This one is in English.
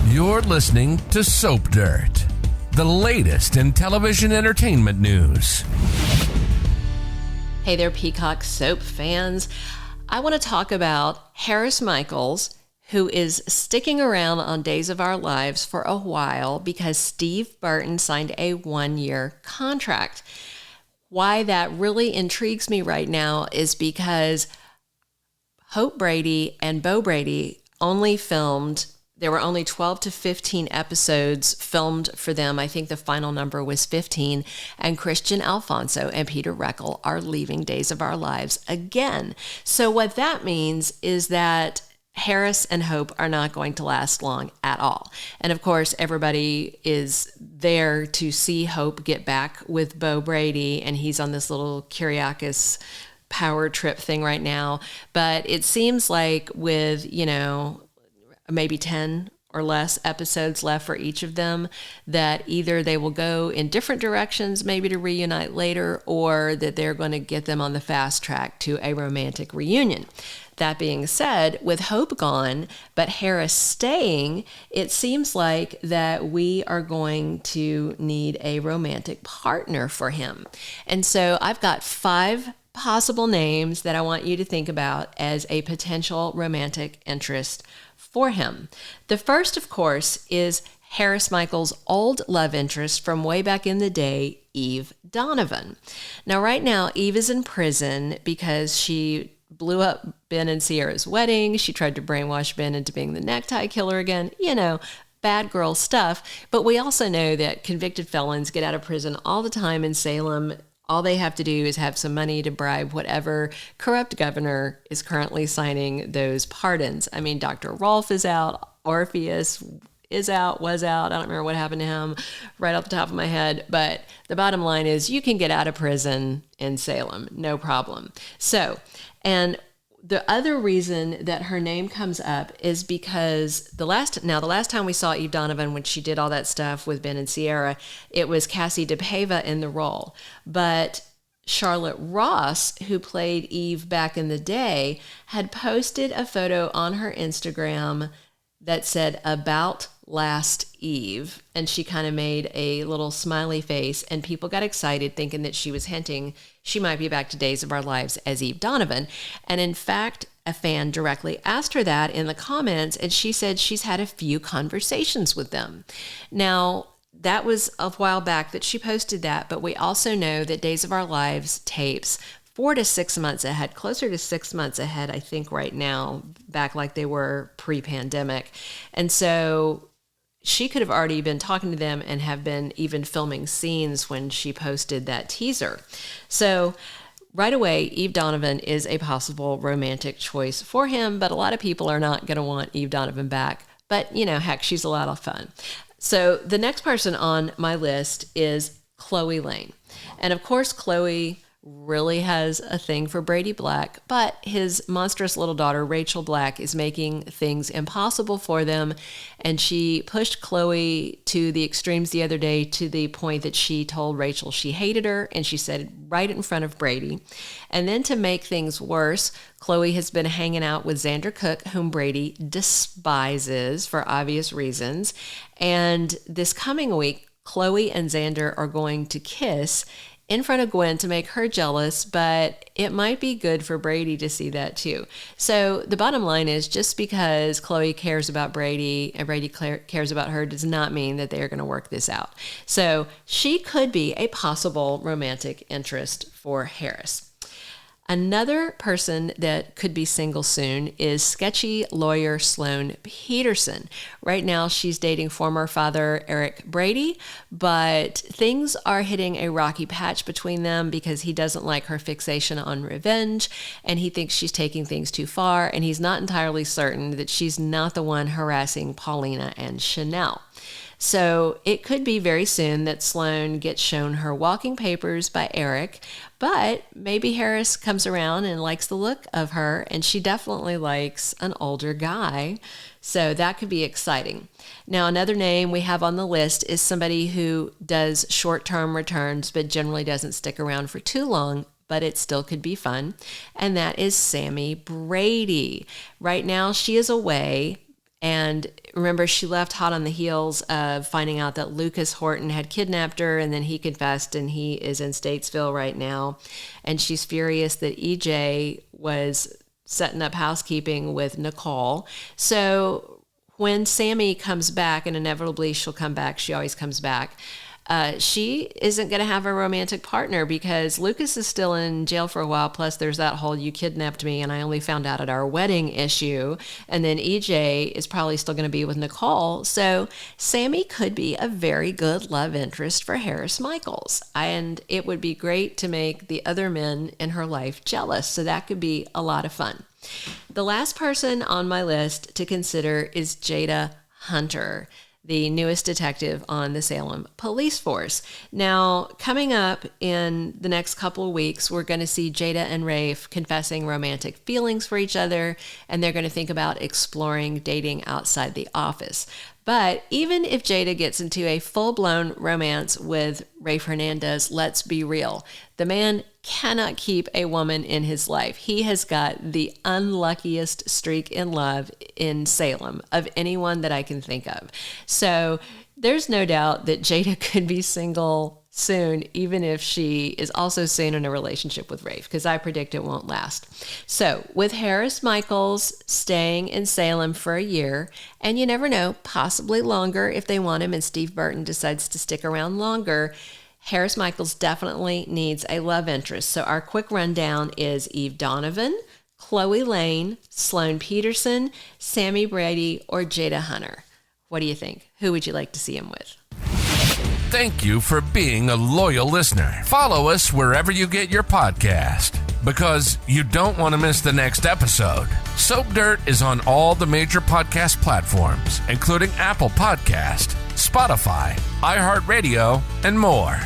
You're listening to Soap Dirt, the latest in television entertainment news. Hey there, Peacock soap fans. I want to talk about Harris Michaels, who is sticking around on Days of Our Lives for a while because Steve Burton signed a 1-year contract. Why that really intrigues me right now is because Hope Brady and Bo Brady there were only 12 to 15 episodes filmed for them. I think the final number was 15. And Christian Alfonso and Peter Reckel are leaving Days of Our Lives again. So what that means is that Harris and Hope are not going to last long at all. And of course, everybody is there to see Hope get back with Bo Brady, and he's on this little Kyriakis power trip thing right now. But it seems like with, maybe 10 or less episodes left for each of them, that either they will go in different directions, maybe to reunite later, or that they're going to get them on the fast track to a romantic reunion. That being said, with Hope gone, but Harris staying, it seems like that we are going to need a romantic partner for him. And so I've got 5 possible names that I want you to think about as a potential romantic interest for him. The first, of course, is Harris Michaels' old love interest from way back in the day, Eve Donovan. Now, right now, Eve is in prison because she blew up Ben and Sierra's wedding. She tried to brainwash Ben into being the necktie killer again. Bad girl stuff. But we also know that convicted felons get out of prison all the time in Salem. All they have to do is have some money to bribe whatever corrupt governor is currently signing those pardons. I mean, Dr. Rolfe is out. Orpheus was out. I don't remember what happened to him right off the top of my head. But the bottom line is you can get out of prison in Salem, no problem. So, and the other reason that her name comes up is because the last time we saw Eve Donovan, when she did all that stuff with Ben and Sierra, it was Cassie DePaiva in the role. But Charlotte Ross, who played Eve back in the day, had posted a photo on her Instagram that said "About Last Eve," and she kind of made a little smiley face, and people got excited thinking that she was hinting she might be back to Days of Our Lives as Eve Donovan. And in fact, a fan directly asked her that in the comments, and she said she's had a few conversations with them. Now, that was a while back that she posted that, but we also know that Days of Our Lives tapes 4 to 6 months ahead, closer to 6 months ahead, I think right now, back like they were pre-pandemic. And so she could have already been talking to them and have been even filming scenes when she posted that teaser. So right away, Eve Donovan is a possible romantic choice for him, but a lot of people are not going to want Eve Donovan back. But, heck, she's a lot of fun. So the next person on my list is Chloe Lane. And of course, Chloe really has a thing for Brady Black, but his monstrous little daughter, Rachel Black, is making things impossible for them. And she pushed Chloe to the extremes the other day, to the point that she told Rachel she hated her, and she said it right in front of Brady. And then to make things worse, Chloe has been hanging out with Xander Cook, whom Brady despises for obvious reasons. And this coming week, Chloe and Xander are going to kiss in front of Gwen to make her jealous, but it might be good for Brady to see that too. So the bottom line is, just because Chloe cares about Brady and Brady cares about her does not mean that they are going to work this out. So she could be a possible romantic interest for Harris. Another person that could be single soon is sketchy lawyer Sloan Peterson. Right now, she's dating former father Eric Brady, but things are hitting a rocky patch between them because he doesn't like her fixation on revenge, and he thinks she's taking things too far, and he's not entirely certain that she's not the one harassing Paulina and Chanel. So it could be very soon that Sloan gets shown her walking papers by Eric, but maybe Harris comes around and likes the look of her, and she definitely likes an older guy. So that could be exciting. Now, another name we have on the list is somebody who does short-term returns, but generally doesn't stick around for too long, but it still could be fun, and that is Sammy Brady. Right now, she is away And remember, she left hot on the heels of finding out that Lucas Horton had kidnapped her, and then he confessed, and he is in Statesville right now. And she's furious that EJ was setting up housekeeping with Nicole. So when Sammy comes back, and inevitably she'll come back, she always comes back, she isn't going to have a romantic partner because Lucas is still in jail for a while. Plus, there's that whole "you kidnapped me and I only found out at our wedding" issue. And then EJ is probably still going to be with Nicole. So Sammy could be a very good love interest for Harris Michaels. And it would be great to make the other men in her life jealous. So that could be a lot of fun. The last person on my list to consider is Jada Hunter, the newest detective on the Salem police force. Now, coming up in the next couple of weeks, we're going to see Jada and Rafe confessing romantic feelings for each other, and they're going to think about exploring dating outside the office. But even if Jada gets into a full-blown romance with Rafe Hernandez, let's be real, the man cannot keep a woman in his life. He has got the unluckiest streak in love in Salem of anyone that I can think of. So there's no doubt that Jada could be single soon, even if she is also soon in a relationship with Rafe, because I predict it won't last. So with Harris Michaels staying in Salem for a year, and you never know, possibly longer if they want him and Steve Burton decides to stick around longer, Harris Michaels definitely needs a love interest. So our quick rundown is Eve Donovan, Chloe Lane, Sloan Peterson, Sammy Brady, or Jada Hunter. What do you think? Who would you like to see him with? Thank you for being a loyal listener. Follow us wherever you get your podcast, because you don't want to miss the next episode. Soap Dirt is on all the major podcast platforms, including Apple Podcast, Spotify, iHeartRadio, and more.